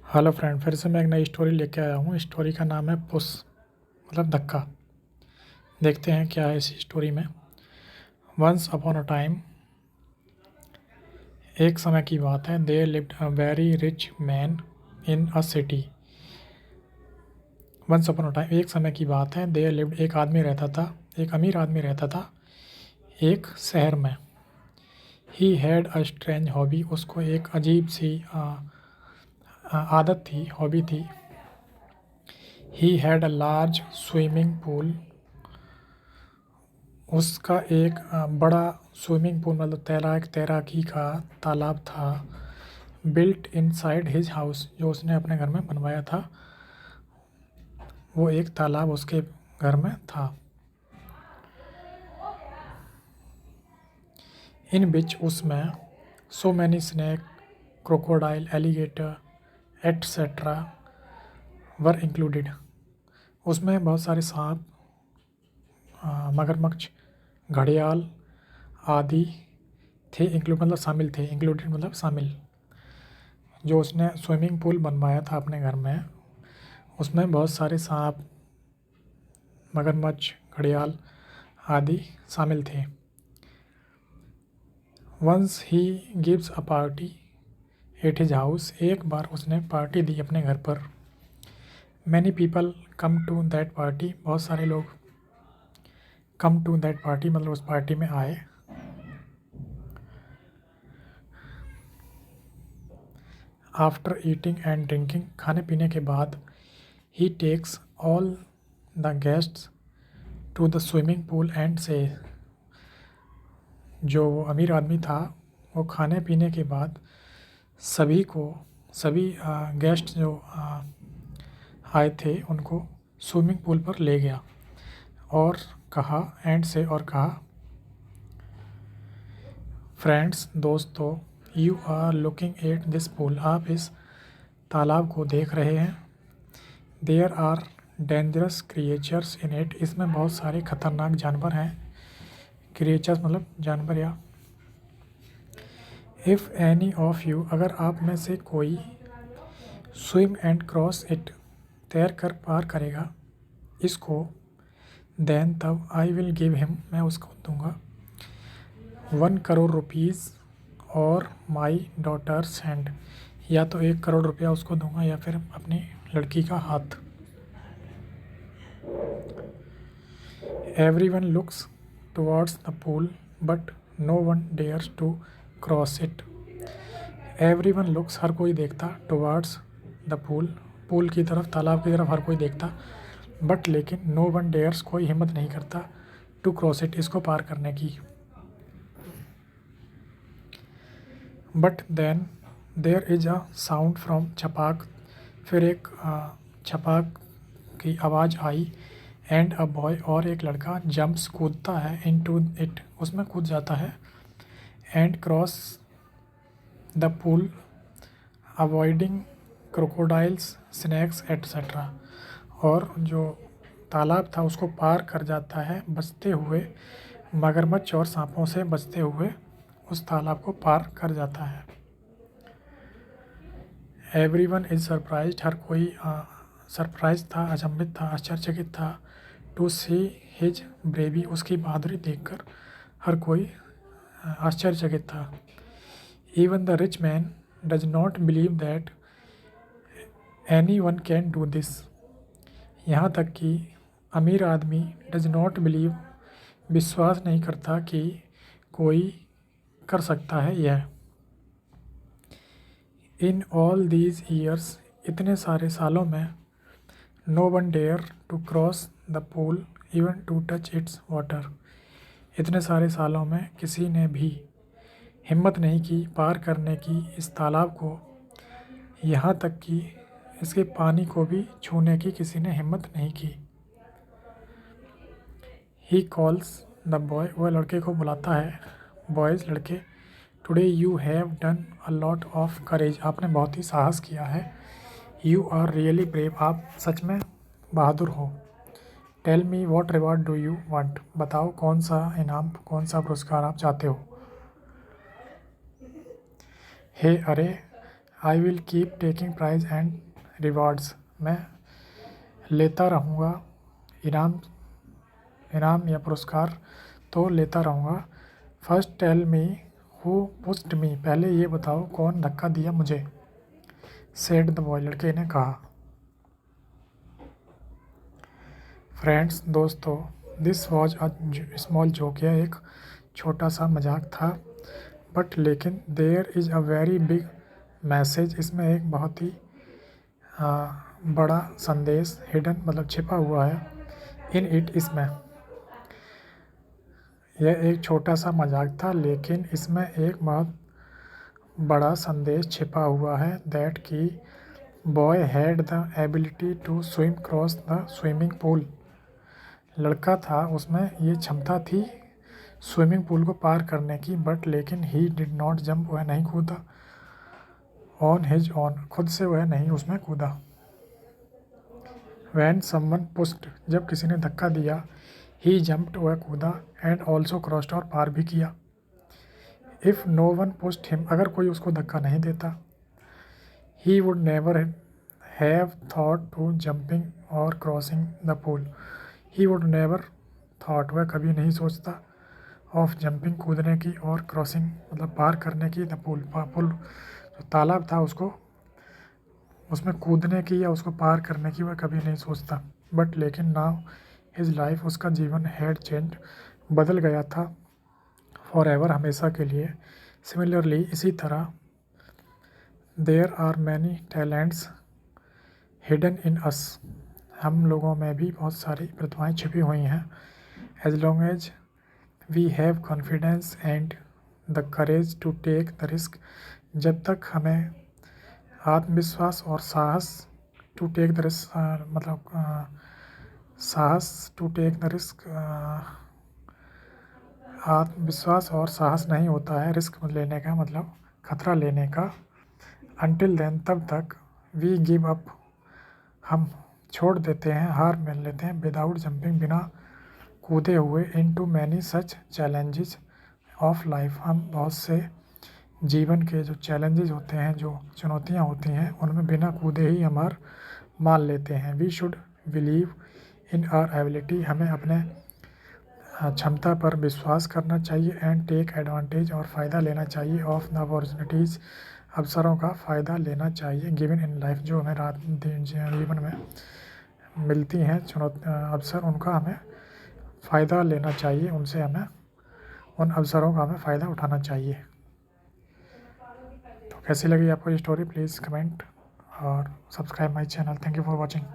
Hello friend, फिर से मैं एक नई स्टोरी लेके आया हूँ। स्टोरी का नाम है पुश, मतलब धक्का। देखते हैं क्या है इस स्टोरी में। वंस अपॉन अ टाइम, एक समय की बात है, there lived a very rich man in a city. Once upon a time, एक समय की बात है, देयर लिव्ड, एक आदमी रहता था, एक अमीर आदमी रहता था एक शहर में। He had a strange hobby, उसको एक अजीब सी आदत थी, हॉबी थी। He had a large swimming pool, उसका एक बड़ा स्विमिंग पूल मतलब तैराकी का तालाब था। बिल्ट इनसाइड हिज हाउस, जो उसने अपने घर में बनवाया था, वो एक तालाब उसके घर में था। इन बिच, उसमें, so many snake, crocodile, alligator etcetera were included, उसमें बहुत सारे सांप, मगरमच्छ, घड़ियाल आदि थे। इंक्लूड मतलब शामिल थे, इंक्लूडेड मतलब शामिल। जो उसने स्विमिंग पूल बनवाया था अपने घर में, उसमें बहुत सारे सांप, मगरमच्छ, घड़ियाल आदि शामिल थे। Once he gives a party at his house, एक बार उसने पार्टी दी अपने घर पर। Many people come to that party, बहुत सारे लोग कम टू दैट पार्टी मतलब उस पार्टी में आए। आफ्टर ईटिंग एंड ड्रिंकिंग, खाने पीने के बाद, he takes all the guests to the swimming pool and says, जो वो अमीर आदमी था, वो खाने पीने के बाद सभी गेस्ट जो आए थे उनको स्विमिंग पूल पर ले गया और कहा, और कहा, फ्रेंड्स, दोस्तों, you are looking at this pool, आप इस तालाब को देख रहे हैं। There are dangerous creatures in it, इसमें बहुत सारे खतरनाक जानवर हैं। क्रिएचर्स मतलब जानवर या इफ़ एनी ऑफ यू, अगर आप में से कोई, स्विम एंड क्रॉस इट, तैर कर पार करेगा इसको, देन तब, आई विल गिव हिम, मैं उसको दूंगा 1 करोड़ रुपीज़ और माई डॉटर्स हैंड, या तो 1 करोड़ रुपया उसको दूंगा या फिर अपनी लड़की का हाथ। Everyone looks towards the pool but no one dares to cross it. Everyone looks, हर कोई देखता, टुवर्ड्स द पूल, पूल की तरफ, तालाब की तरफ हर कोई देखता। बट लेकिन, नो वन डेयर्स, कोई हिम्मत नहीं करता, टू क्रॉस इट, इसको पार करने की। But then there is a sound from छपाक, फिर एक छपाक की आवाज़ आई। एंड अ बॉय, और एक लड़का, जंप्स, कूदता है, इनटू इट, उसमें कूद जाता है। And cross the pool avoiding crocodiles, snacks etcetera, और जो तालाब था उसको पार कर जाता है बचते हुए, मगरमच्छ और सांपों से बचते हुए उस तालाब को पार कर जाता है। एवरीवन इज सरप्राइज्ड, हर कोई सरप्राइज था, अचंभित था, आश्चर्यचकित था। टू सी हिज ब्रेवी, उसकी बहादुरी देखकर हर कोई आश्चर्यचकित था। Even the rich man does not believe that any one can do this, यहाँ तक कि अमीर आदमी डज नॉट बिलीव, विश्वास नहीं करता कि कोई कर सकता है यह। इन ऑल दीज ईयर्स, इतने सारे सालों में, no one dare to cross the pool even to touch its water, इतने सारे सालों में किसी ने भी हिम्मत नहीं की पार करने की इस तालाब को, यहाँ तक कि इसके पानी को भी छूने की किसी ने हिम्मत नहीं की। ही कॉल्स द बॉय, वह लड़के को बुलाता है, बॉयज़, लड़के। Today you have done a lot of courage, आपने बहुत ही साहस किया है। यू आर रियली ब्रेव, आप सच में बहादुर हो। Tell me what reward do you want, बताओ कौन सा इनाम, कौन सा पुरस्कार आप चाहते हो। हे, अरे, I will keep taking prize and rewards, मैं लेता रहूँगा इनाम या पुरस्कार तो लेता रहूँगा। First tell me who pushed me, पहले ये बताओ कौन धक्का दिया मुझे। सेड द बॉय, लड़के ने कहा। फ्रेंड्स, दोस्तों, this was a small joke, यह एक छोटा सा मजाक था। बट लेकिन there is a very big message, इसमें एक बहुत ही बड़ा संदेश हिडन मतलब छिपा हुआ है। इन इट, इसमें, यह एक छोटा सा मजाक था लेकिन इसमें एक बहुत बड़ा संदेश छिपा हुआ है। दैट की boy had the ability to swim cross the swimming pool, लड़का था उसमें ये क्षमता थी स्विमिंग पूल को पार करने की। बट लेकिन ही डिड नॉट जंप, वह नहीं कूदा। ऑन हिज ऑन, खुद से वह नहीं उसमें कूदा। वैन समवन पुश्ड, जब किसी ने धक्का दिया। ही जंप्ड, वह कूदा। एंड ऑल्सो क्रॉस्ड, और पार भी किया। If no one pushed him, अगर कोई उसको धक्का नहीं देता। He would never have thought to jumping और crossing the pool, he would never thought, वह कभी नहीं सोचता। ऑफ जंपिंग, कूदने की, और क्रॉसिंग मतलब पार करने की। द पूल, पुल जो तालाब था उसको उसमें कूदने की या उसको पार करने की वह कभी नहीं सोचता। बट लेकिन नाउ हिज लाइफ, उसका जीवन हैड चेंज, बदल गया था। फॉर एवर, हमेशा के लिए। सिमिलरली, इसी तरह। There are many talents hidden in us, हम लोगों में भी बहुत सारी प्रतिभाएं छिपी हुई हैं। As long as we have confidence and the courage to take the risk, जब तक हमें आत्मविश्वास और साहस टू टेक द रिस्क मतलब साहस टू टेक द रिस्क, आत्मविश्वास और साहस नहीं होता है रिस्क लेने का मतलब खतरा लेने का। अनटिल देन, तब तक। वी गिव अप, हम छोड़ देते हैं, हार मान लेते हैं। विदाउट जंपिंग, बिना कूदे हुए। Into many such challenges of life, हम बहुत से जीवन के जो चैलेंजेस होते हैं, जो चुनौतियां होती हैं, उनमें बिना कूदे ही हम हार मान लेते हैं। We should believe in our ability, हमें अपने क्षमता पर विश्वास करना चाहिए। एंड टेक एडवांटेज, और फ़ायदा लेना चाहिए। ऑफ द अपॉर्चुनिटीज़, अवसरों का फ़ायदा लेना चाहिए। गिवन इन लाइफ, जो हमें जीवन में मिलती हैं अवसर, उनका हमें फ़ायदा लेना चाहिए, उनसे हमें उन अवसरों का हमें फ़ायदा उठाना चाहिए। तो कैसी लगी आपको ये स्टोरी, प्लीज़ कमेंट और subscribe my channel. Thank you for watching.